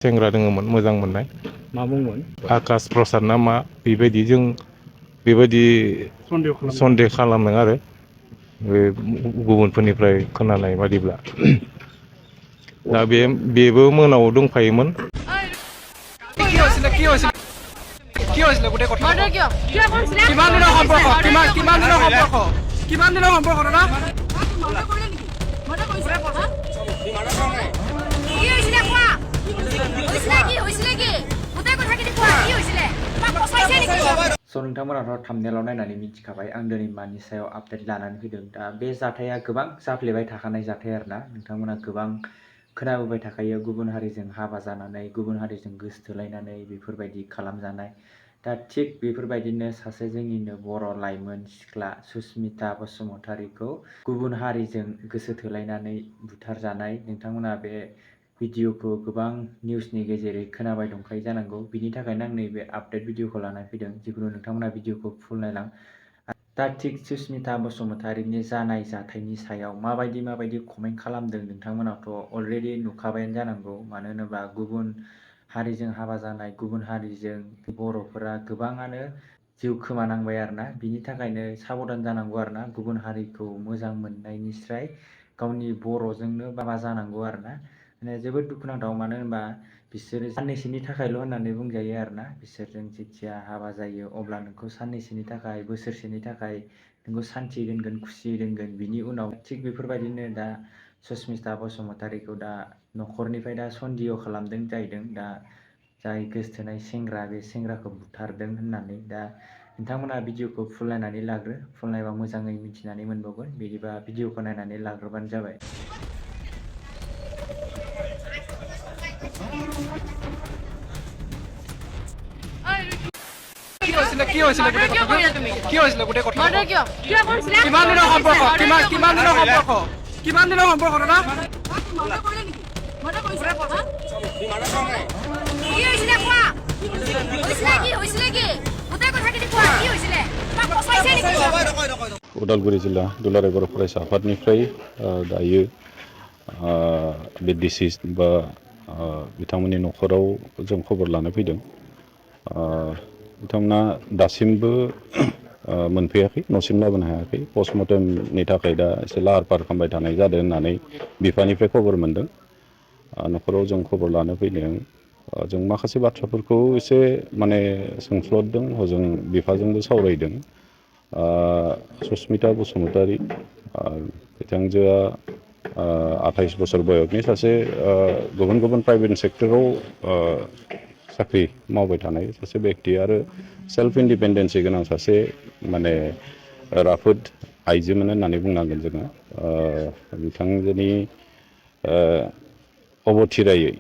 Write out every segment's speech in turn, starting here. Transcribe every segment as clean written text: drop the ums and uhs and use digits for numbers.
सेंग्रा दोङोमोन मोजां मोननाय मा बुंमोन आकाश प्रसाद ना मा बेबायदि जों बेबायदि सन्देह खालामदों आरो बे गुबुनफोरनिफ्राय खोनानाय बादिब्ला दा बेबो मोनाव दंफायोमोन नोंथांमोनाथ' थाम्बनेलाव नायनानै मिथिखाबाय आं दिनै मानि सायाव आपडेट लानानै फैदों। दा बे जाथाया गोबां जाफ्लेबाय थाखानाय जाथाय आरोना, नोंथांमोना गोबां खोनाबोबाय थाखायो गुबुन हारिजों हाबा जानानै गुबुन हारिजों गोसोथोलायनानै बेफोरबायदि खालामजानाय। दा थिग बेफोरबायदिनो सासे जोंनिनो बर' लाइमोन सिख्ला सुस्मिता बसुमतारीखौ गुबुन हारिजों गोसो थोलायनानै बुथारजानाय नोंथांमोना बे भिडिअखौ गोबां निउसनि गेजेरै खोनाबाय दंखायो जानांगौ। बिनि थाखायनो आं नैबे आपडेट भिडिअखौ लानानै फैदों। जिखुनु नोंथांमोना भिडिअखौ फुल नायलां। दा थिग सुस्मिता बसुमतारीनि जानाय जाथायनि सायाव माबायदि कमेन्ट खालामदों नोंथांमोनाथ' अलरेडि नुखाबायानो जानांगौ। मानो होनोब्ला गुबुन हारिजों हाबा जानाय गुबुन हारिजों बर'फोरा गोबाङानो जिउ खोमानांबाय आरोना। बिनि थाखायनो साबधान जानांगौ आरोना, गुबुन हारिखौ मोजां मोननायनिस्राय गावनि बर'जोंनो माबा जानांगौ आरोना। माने जोबोद दुखुनांथाव, मानो होनबा बिसोरो साननैसोनि थाखायल' होननानै बुंजायो आरोना। बिसोरजों जेथिया हाबा जायो अब्ला नोंखौ साननैसोनि थाखाय बोसोरसेनि थाखाय नोंखौ सान्थि दोनगोन, खुसि दोनगोन। बिनि उनाव थिग बेफोरबायदिनो दा सुस्मिता बसुमतारीखौ दा न'खरनिफ्राय दा सन्देह खालामदों जाहैदों। दा जाय गोसथोनाय सेंग्रा बे सेंग्राखौ बुथारदों होननानै। दा नोंथांमोना भिडिअखौ फुल नायनानै लाग्रो, फुल नायबा मोजाङै मिथिनानै मोनबावगोन। बिदिबा भिडिअखौ नायनानै लाग्रोबानो जाबाय। उदालगुरि जिल्ला दुलाराय बर' फरायसा आफादनिफ्राय दायो बे डिसिज बा बिथांमोननि न'खराव जों खबर लानो फैदों। बिथांमोना दासिमबो मोनफैयाखै, न'सिम लाबोनो हायाखै। पस्टमर्टेमनि थाखाय दा एसे लाहार फाहार खालामबाय थानाय जादों होननानै बिफानिफ्राय खबर मोनदों। न'खराव जों खबर लानो फैदों। जों माखासे बाथ्राफोरखौ एसे माने सोंफ्लददों, हजों बिफाजोंबो सावरायदों। सुस्मिता बसुमतारी बिथांजोआ 28 बोसोर बयसनि सासे गुबुन प्राइभेट सेक्टराव साख्रि मावबाय थानाय सासे बेक्ति आरो सेल्फ इन्डिपेन्डेन्सि गोनां सासे माने राफोद आइजोमोन होननानै बुंनांगोन जोङो। बिथांजोनि अबथिरायै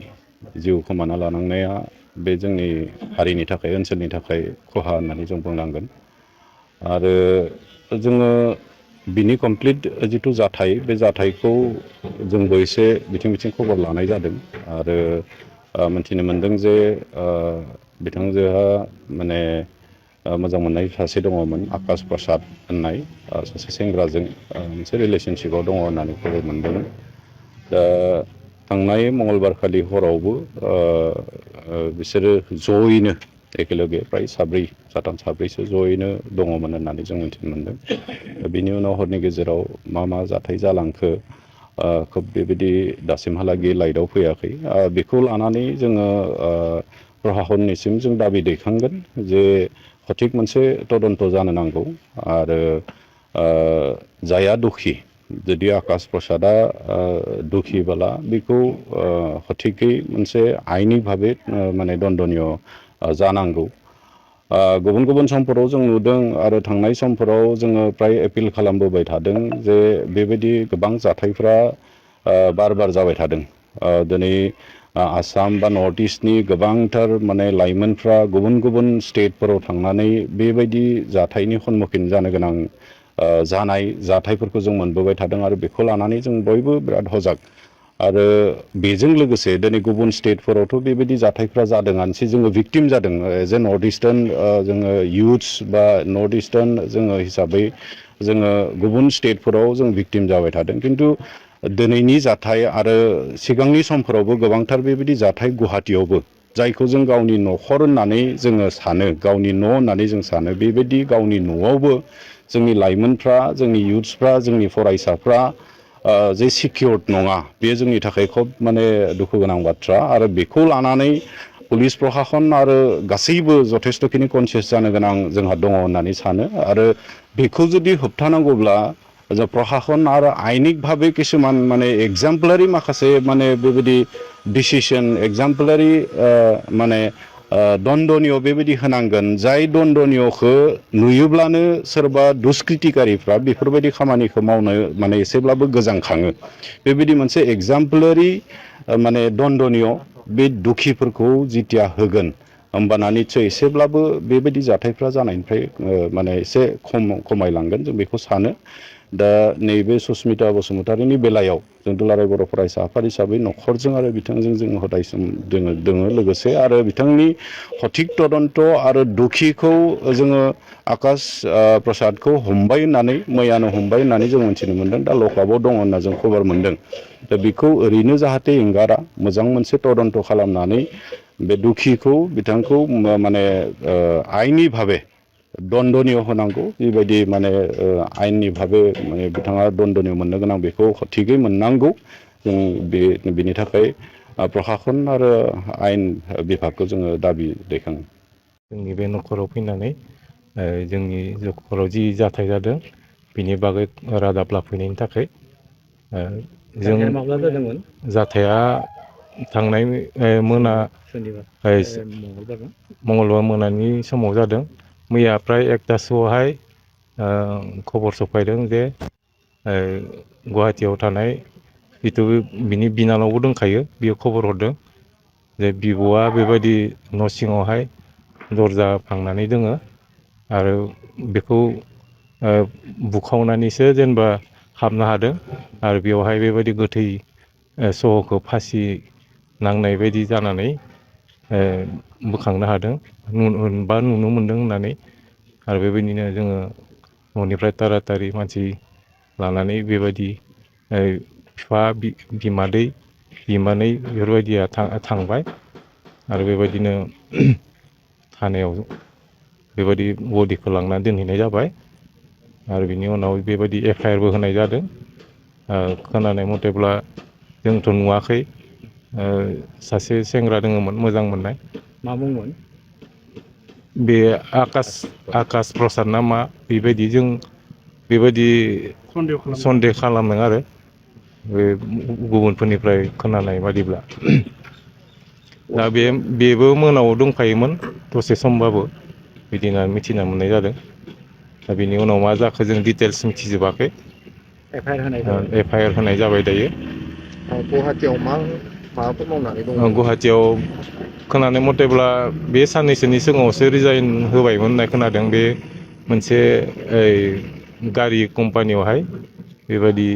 जिउ खोमाना लानांनाया बे जोंनि हारिनि थाखाय, ओनसोलनि थाखाय खहा होननानै जों बुंनांगोन। आरो जोङो बिनि कमप्लिट जिथु जाथाय, बे जाथायखौ जोंबो एसे बिथिं खबर लानाय जादों। आरो मोनथिनो मोनदों जे बिथांजोहा माने मोजां मोननाय सासे दङमोन, आकाश प्रसाद होननाय सासे सेंग्राजों मोनसे रिलेसनशिपआव दङ होननानै खबर मोनदों। दा थांनाय मंगलबारखालि हरावबो बिसोरो जयैनो एखेलगे फ्राय साथाम साब्रैसो जयैनो दङमोन होननानै जों मिथिनो मोनदों। बिनि उनाव हरनि गेजेराव मा जाथाय जालांखो खोब बेबायदि दासिमहालागै लाइटआव फैयाखै। बेखौ लानानै जोङो प्रशासननिसिम जों दाबि दैखांगोन जे सঠিक मोनसे तदन्त जानो नांगौ। आरो जाया दुखि, जुदि आकाश प्रसादा दुखिबोला बेखौ सঠিकै मोनसे आइनि भाबै माने दन्दनीय जानांगौ। गुबुन समफोराव जों नुदों आरो थांनाय समफोराव जोङो फ्राय एपिल खालामबोबाय थादों जे बेबायदि गोबां जाथायफ्रा बार जाबाय थादों। दिनै आसाम बा नर्थ इस्टनि गोबांथार माने लाइमोनफ्रा गुबुन स्टेटफोराव थांनानै बेबायदि जाथायनि सम्मुखीन जानो गोनां जानाय जाथायफोरखौ जों मोनबोबाय थादों। आरो बेखौ लानानै जों बयबो बिराद हजाग। आरो बेजों लोगोसे दिनै गुबुन स्टेटफोरावथ' बेबायदि जाथायफ्रा जादोंआनोसै, जोङो भिक्टिम जादों एज ए नर्थ इस्टार्न जोङो इयुथ्स बा नर्थ इस्टार्न जोङो हिसाबै जोङो गुबुन स्टेटफोराव जों भिक्टिम जाबाय थादों। खिन्थु दिनैनि जाथाय आरो सिगांनि समफोरावबो गोबांथार बेबायदि जाथाय गुवाहाटियावबो जायखौ जों गावनि न'खर होननानै जोङो सानो, गावनि न' होननानै जों सानो, बेबायदि गावनि न'आवबो जोंनि लाइमोनफ्रा, जोंनि इयुथ्सफ्रा, जोंनि फरायसाफ्रा जे सिकिउर्ड नङा, बेयो जोंनि थाखाय खोब माने दुखु गोनां बाथ्रा। आरो बेखौ लानानै पुलिस प्रशासन आरो गासैबो जथेस्थ'खिनि कनसियास जानो गोनां जोंहा दङ होननानै सानो। आरो बेखौ जुदि होबथानांगौब्ला जा प्रशासन आरो आइनिक भाबै किसुमान माने एगजामपोलारि माखासे माने बेबायदि डिसिसन, एगजामपोलारि माने दन्दनीय बेबायदि होनांगोन, जाय दन्दनीयखौ नुयोब्लानो सोरबा दुष्कृतिकारिफ्रा बेफोरबायदि खामानिखौ मावनो माने एसेब्लाबो गोजांखाङो। बेबायदि मोनसे एगजामपोलारि माने दन्दनीय बे दुखिफोरखौ जिथिया होगोन, होमबाना निस्सय एसेब्लाबो बेबायदि जाथायफ्रा जानायनिफ्राय माने एसे खमायलांगोन, जों बेखौ सानो। दा नैबे सुस्मिता बसुमतारीनि बेलायाव जों दुलाराय बर' फरायसा आफाद हिसाबै न'खरजों आरो बिथांजों जों हदाय सम दोङो लोगोसे। आरो बिथांनि सथिक तदन्त आरो दुखिखौ जोङो आकाश प्रसादखौ हमबाय होननानै, मैयानो हमबाय होननानै जों मिथिनो मोनदों। दा लकआपआव दङ होनना जों खबर मोनदों। दा बेखौ ओरैनो जाहाथे एंगारा, मोजां मोनसे तदन्त खालामनानै बे दुखिखौ, बिथांखौ माने आइननि भाबे दन्दनीय होनांगौ। बेबायदि माने आइननि भाबे माने बिथाङा दन्दनीय मोननो गोनां, बेखौ थिगै मोननांगौ। जों बेनि थाखाय प्रशासन आरो आयेन बिभागखौ जोङो दाबि दैखाङो। जोंनि बे न'खराव फैनानै जोंनि न'खराव जि जाथाय जादों बिनि बागै रादाब लाफैनायनि थाखाय जों माब्ला जादोंमोन? जाथाया थांनाय मोना मंगलबार मोनानि समाव जादों। मैया फ्राय 1टासोआवहाय खबर सफायदों जे गुवाहाटियाव थानाय जिथु बिनि बिनानावबो दंखायो, बियो खबर हरदों जे बिब'आ बेबायदि न' सिङावहाय दरजा फांनानै दोङो आरो बेखौ बुखावनानैसो जेनेबा हाबनो हादों। आरो बेवहाय बेबायदि गोथै सह'खौ फासि नांनाय बायदि जानानै बोखांनो हादों बा नुनो मोन्दों होननानै। आरो बेबायदिनो जोङो न'निफ्राय तारातारि मानसि लानानै बेबायदि बिफा, बिमानै बेफोरबायदिया थांबाय। आरो बेबायदिनो थानायाव बेबायदि बडिखौ लांनानै दोनहैनाय जाबाय। आरो बिनि उनाव बेबायदि FIRबो होनाय जादों। खोनानाय मथेब्ला जोंथ' नुवाखै, सासे सेंग्रा दोङोमोन मोजां मोननाय। मा बुंमोन? बे आकाश प्रसाद ना मा, बेबायदि जों बेबायदि सन्देह खालामदों आरो बे गुबुनफोरनिफ्राय खोनानाय बादिब्ला। दा बेबो मोनाव दंफायोमोन दसे समबाबो, बिदिना मिथिना मोननाय जादों। दा बिनि उनाव मा जाखो जों डिटेल्स मिथिजोबाखै। FIR होनाय जाबाय दायो। गुवाहाटियाव माबाफोर मावनानै दङ? गुवाहाटियाव खोनानाय मथेब्ला बे साननैसोनि सिगाङावसो रिजाइन होबायमोन होननाय खोनादों। बे मोनसे गारि कम्पानियावहाय बेबायदि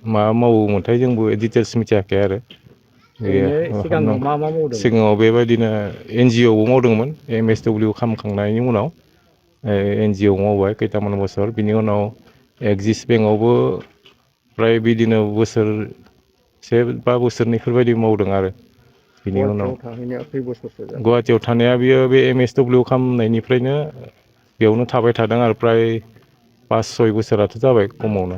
मा मावोमोनथाय, जोंबो डिटेल्स मिथियाखै आरो। सिगाङाव मा मावदों? सिगाङाव बेबायदिनो NGOआवबो मावदोंमोन। MSW खालामखांनायनि उनाव NGO मावबाय खैथामान बोसोर। बिनि उनाव एक्सिस बेंकआवबो फ्राय बिदिनो बोसोरसे बा बोसोरनैफोरबायदि मावदों आरो। बिनि उनाव थाहैनाया खै बोसोरसो जाखो? गुवाहाटियाव थानाया बियो बे MSW खालामनायनिफ्रायनो बेयावनो थाबाय थादों आरो फ्राय 5-6 बोसोराथ' जाबाय खमावनो।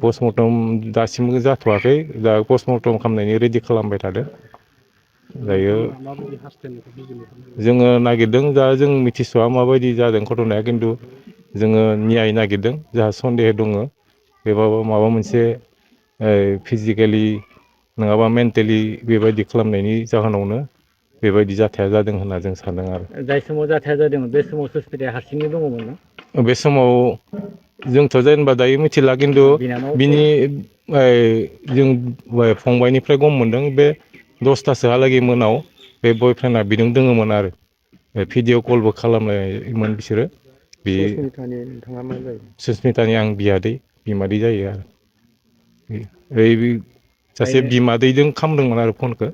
पस्टमर्टम दासिमबो जाथ'वाखै। दा पस्टमर्टम खालामनायनि रेडि खालामबाय थादों। दायो जोङो नागिरदों, दा जों मिथिस'वा माबायदि जादों घटनाया, खिन्थु जोङो न्याय नागिरदों। जाहा सन्देह दङ बेबाबो माबा मोनसे फिजिकेलि नङाबा मेन्टेलि बेबायदि खालामनायनि जाहोनावनो बेबायदि जाथाया जादों होनना जों सानदों आरो। जाय समाव जाथाया जादोंमोन बे समाव सुस्मिताया हारसिङै दङमोन ना? बे समाव जोंथ' जेनेबा दायो मिथिला, खिन्थु बिनि जों फंबायनिफ्राय गम मोनदों बे 10टासोहालागै मोनाव बे बयफ्रेन्डआ बिजों दोङोमोन आरो। भिडिअ कलबो खालामनायमोन बिसोरो। बे सुस्मितानि नोंथाङा मा जायो? सुस्मितानि आं बिमादै जायो आरो। सासे बिमादैजों खालामदोंमोन आरो फनखौ,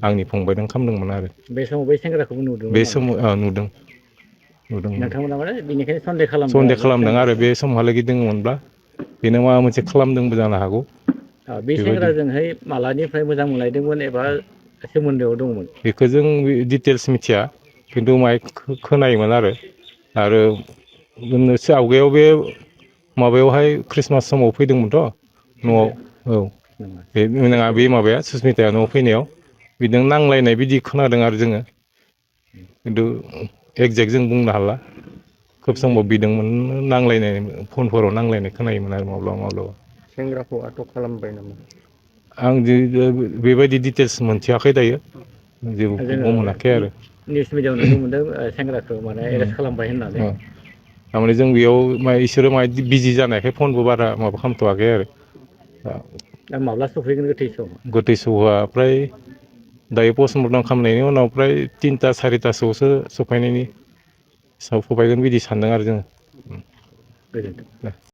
आंनि फंबायजों खालामदोंमोन आरो। बे समाव बै सेंग्राखौबो नुदोंमोन बे नामा? समाव नुदों। नोंथांमोना माने बेनिखायनो सन्देह खालामदों खालामदों आरो बे समहालागै दङमोनब्ला बेनो माबा मोनसे खालामदोंबो जानो हागौ। बे बेबायदि। सेंग्राजोंहाय मालानिफ्राय मोजां मोनलायदोंमोन एबा सोमोन्दोआव दंमोन? बेखौ जों डिटेल्स मिथिया खिन्थु माय खोनायोमोन आरो मोननैसो आवगायाव बे माबायावहाय ख्रिस्टमास समाव फैदोंमोनथ' न'आव औ नङा बे नङा बे माबाया सुसमिताया न'आव फैनायाव बिदों नांलायनाय बिदि खोनादों आरो जोङो खिन्थु एकजेक्ट जों बुंनो हाला खोब समाव बिदोंमोन नांलायनाय फनफोराव नांलायनाय खोनायोमोन आरो माब्लाबा माब्लाबा। सेंग्राखौ आटक खालामबाय नामा? आं बेबायदि डिटेल्स मोनथियाखै दायो जेबो जोङो मोनाखै आरो निउस मिडियाआव नुनो मोनदों सेंग्राखौ माने एरेस्ट खालामबाय होननानै। थारमाने जों बेयाव इसोरो बिजि जानायखाय फनबो बारा माबा खालामथ'वाखै आरो दा माब्ला सफैगोन गोथै सह? गोथै सहआ फ्राय दायो पस्टमर्टम खालामनायनि उनाव फ्राय 3ता 4तासोआवसो सफैनायनि सफैगोन बिदि सानदों आरो जोङो। गोजोन्थों।